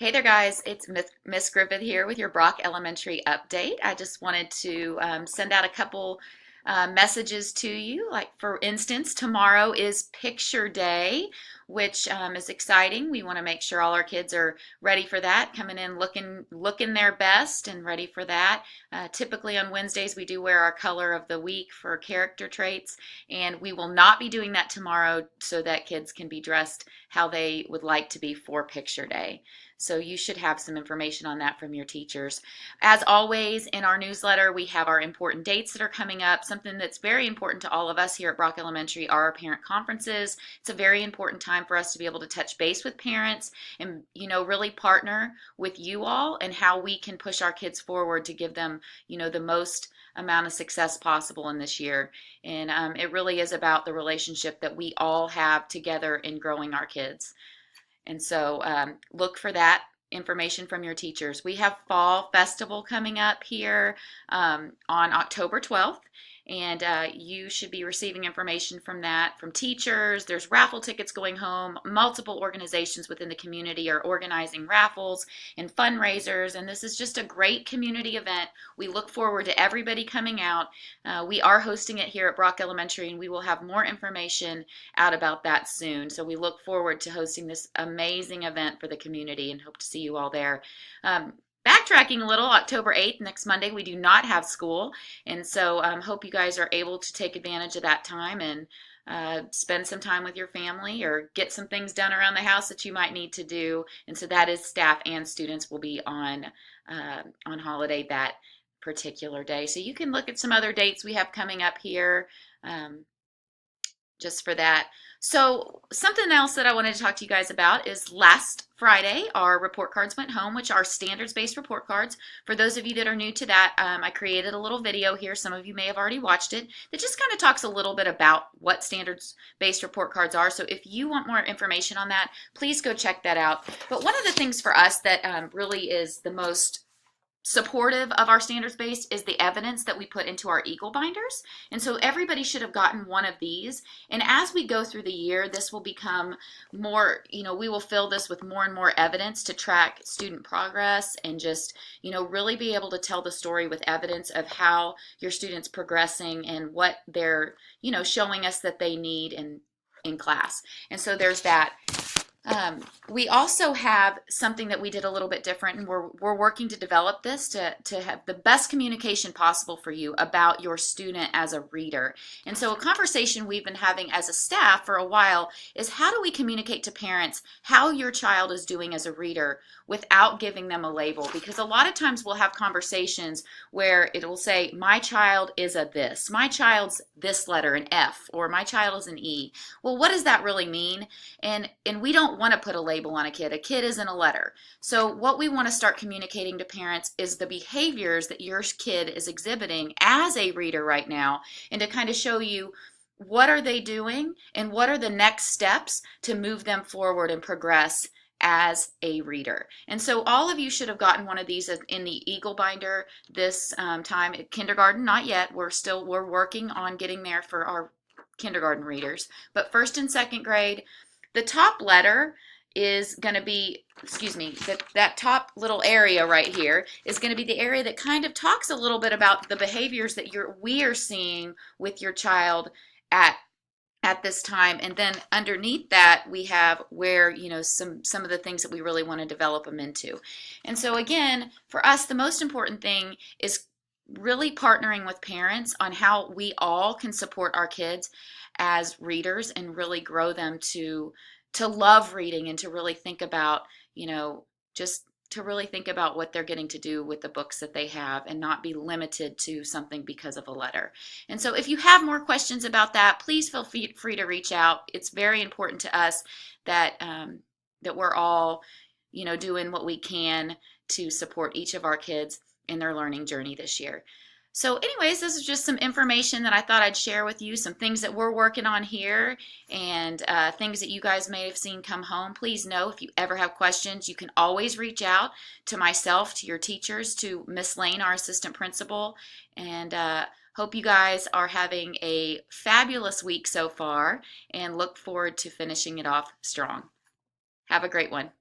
Hey there, guys. It's Miss Griffith here with your Brock Elementary update. I just wanted to send out a couple messages to you. Like, for instance, tomorrow is Picture Day, which is exciting. We want to make sure all our kids are ready for that, coming in looking their best and ready for that. Typically on Wednesdays, we do wear our color of the week for character traits, and we will not be doing that tomorrow so that kids can be dressed how they would like to be for Picture Day. So you should have some information on that from your teachers. As always, in our newsletter, we have our important dates that are coming up. Something that's very important to all of us here at Brock Elementary are our parent conferences. It's a very important time for us to be able to touch base with parents and, really partner with you all and how we can push our kids forward to give them, the most amount of success possible in this year. And it really is about the relationship that we all have together in growing our kids. And so look for that information from your teachers. We have Fall Festival coming up here on October 12th, and you should be receiving information from that from teachers. There's raffle tickets going home. Multiple organizations within the community are organizing raffles and fundraisers, and this is just a great community event. We look forward to everybody coming out. We are hosting it here at Brock Elementary, and we will have more information out about that soon. So we look forward to hosting this amazing event for the community and hope to see you all there. Backtracking a little, October 8th, next Monday, we do not have school. And so hope you guys are able to take advantage of that time and spend some time with your family or get some things done around the house that you might need to do. And so that is staff and students will be on holiday that particular day. So you can look at some other dates we have coming up here. Just for that. So something else that I wanted to talk to you guys about is last Friday, our report cards went home, which are standards-based report cards. For those of you that are new to that, I created a little video here. Some of you may have already watched it. That just kind of talks a little bit about what standards-based report cards are. So if you want more information on that, please go check that out. But one of the things for us that really is the most supportive of our standards based is the evidence that we put into our Eagle binders. And so everybody should have gotten one of these. And as we go through the year, this will become more, we will fill this with more and more evidence to track student progress and just, really be able to tell the story with evidence of how your students progressing and what they're, showing us that they need in class. And so there's that. We also have something that we did a little bit different, and we're working to develop this to have the best communication possible for you about your student as a reader. And so a conversation we've been having as a staff for a while is how do we communicate to parents how your child is doing as a reader without giving them a label? Because a lot of times we'll have conversations where it will say, my child is a this, my child's this letter, an F, or my child is an E. Well, what does that really mean? And we don't want to put a label on a kid. A kid isn't a letter. So what we want to start communicating to parents is the behaviors that your kid is exhibiting as a reader right now, and to kind of show you what are they doing and what are the next steps to move them forward and progress as a reader. And so all of you should have gotten one of these in the Eagle binder this time. At kindergarten, not yet. We're working on getting there for our kindergarten readers. But first and second grade, the top letter is going to be, that top little area right here is going to be the area that kind of talks a little bit about the behaviors that we are seeing with your child at this time. And then underneath that, we have where, some of the things that we really want to develop them into. And so again, for us, the most important thing is really partnering with parents on how we all can support our kids as readers and really grow them to love reading and to really think about, just to really think about what they're getting to do with the books that they have and not be limited to something because of a letter. And so if you have more questions about that, please feel free to reach out. It's very important to us that that we're all, doing what we can to support each of our kids in their learning journey this year. So anyways, this is just some information that I thought I'd share with you, some things that we're working on here and things that you guys may have seen come home. Please know if you ever have questions, you can always reach out to myself, to your teachers, to Miss Lane, our assistant principal, and hope you guys are having a fabulous week so far and look forward to finishing it off strong. Have a great one.